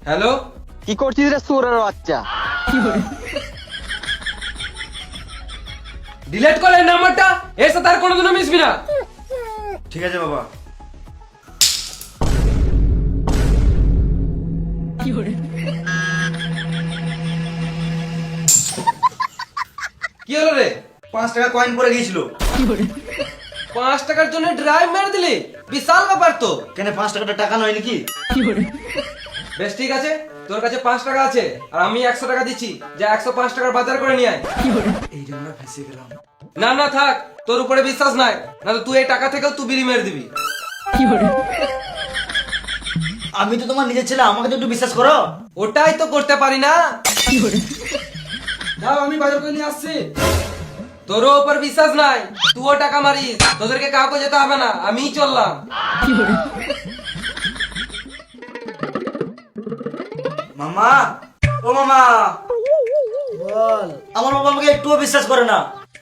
Hello, কি করছিস রে সুরের বাচ্চা? ডিলিট কর এই নাম্বারটা, এর সাথে আর কোনোদিনও মিশবি না। ঠিক আছে বাবা। কি হলো রে? 5 টাকা কয়েন পড়ে গিয়েছিল। 5 টাকার জন্য ড্রাইভ মেরে দিলি? বিশাল ব্যাপার তো। কেন 5 টাকাটা টাকা নয় নাকি? বেশ ঠিক আছে, তোর কাছে 5 টাকা আছে আর আমি 100 টাকা দিচ্ছি, যা 105 টাকার বাজার করে নিয়ে আয়। এই জন্য ফেসে গেলাম। না না থাক, তোর উপরে বিশ্বাস নাই, না তো তুই এই টাকা থেকেও তুই বিড়ি মেরে দিবি। আমি তো তোমার নিজের ছেলে, আমাকে তো একটু বিশ্বাস করো। ওটাই তো করতে পারি না। দাও, আমি বাজার করে নিয়ে আসছি। তোর উপর বিশ্বাস নাই, তুইও টাকা মারিস, তোদেরকে কাউকে যেতে হবে না, আমিই চললাম। মামা, ও মামা, বল। আমার বাবা আমাকে একটুও বিশ্বাস করে না।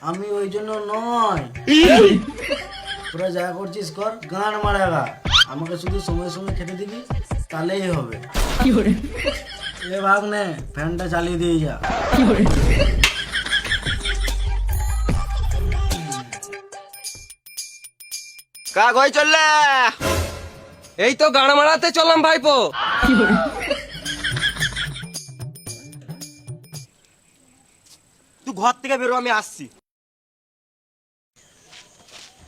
আমি ওই জন্য নয়, তোরা যা করছিস কর, গান মারাগা। আমাকে শুধু সময় সময় খেতে দিবি, তাহলেই হবে। এ ভাগ নে, ফ্যানটা চালিয়ে দিয়ে যা। কাগজ চললে এই তো গাড়া মারাতে চললাম ভাইপো। তুই ঘর থেকে বেরো, আমি আসছি।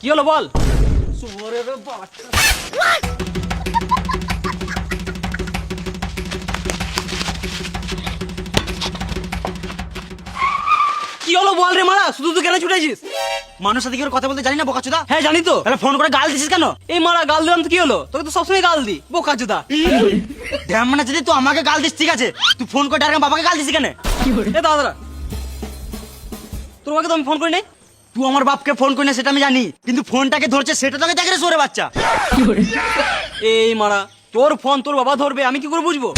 কি হলো বল? শুভরের বাচ্চা। কি হলো বল রে মারা, শুধু তুই কেন ছুটেছিস? মানুষের সাথে কি করে কথা বলতে জানি না, বোকাচোদা। হ্যাঁ জানি তো। তাহলে ফোন করে গাল দিছিস কেন? এই মারা গাল দিলাম তো কি হলো? তোকে তো সবসময় গাল দি, বোকা চোদা। ধ্যান মানে যদি তুই আমাকে গাল দিস ঠিক আছে, তুই ফোন করে ডাইরেক্ট বাবাকে গাল দিছিস কেন? এ দাদা, তোর মাকে তো আমি ফোন করি নাই। তুই আমার বাপকে ফোন করি না সেটা আমি জানি, কিন্তু ফোনটাকে ধরছে সেটা তোকে দেখে রে সোরে বাচ্চা। এই মারা, তোর ফোন তোর বাবা ধরবে, আমি কি করে বুঝবো?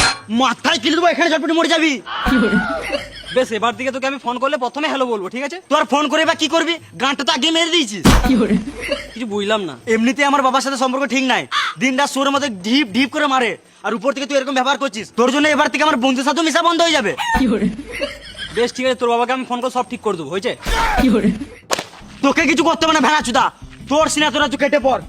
মাথায় কিনে দেবো, এখানে ঝটপটি মরে যাবি। বেশ, এবার দিকে তোকে আমি ফোন করলে প্রথমে হ্যালো বলবো, ঠিক আছে? তোর ফোন করে বা কি করবি? গানটা তো আগে মেরে দিয়েছিস। কিছু বুঝলাম না। এমনিতে আমার বাবার সাথে সম্পর্ক ঠিক নাই, দিনটা সোরের মধ্যে ঢিপ ঢিপ করে মারে, আর উপর থেকে তুই এরকম ব্যবহার করছিস। তোর জন্য এবার থেকে আমার বন্ধুর সাথে মিশা বন্ধ হয়ে যাবে। বেশ ঠিক আছে, তোর বাবাকে আমি ফোন করে সব ঠিক করে দেবো, হয়েছে? তোকে কিছু করতে হবে না ভেড়া চুদা, তোর সিনা তোরা তুই কেটে পড়।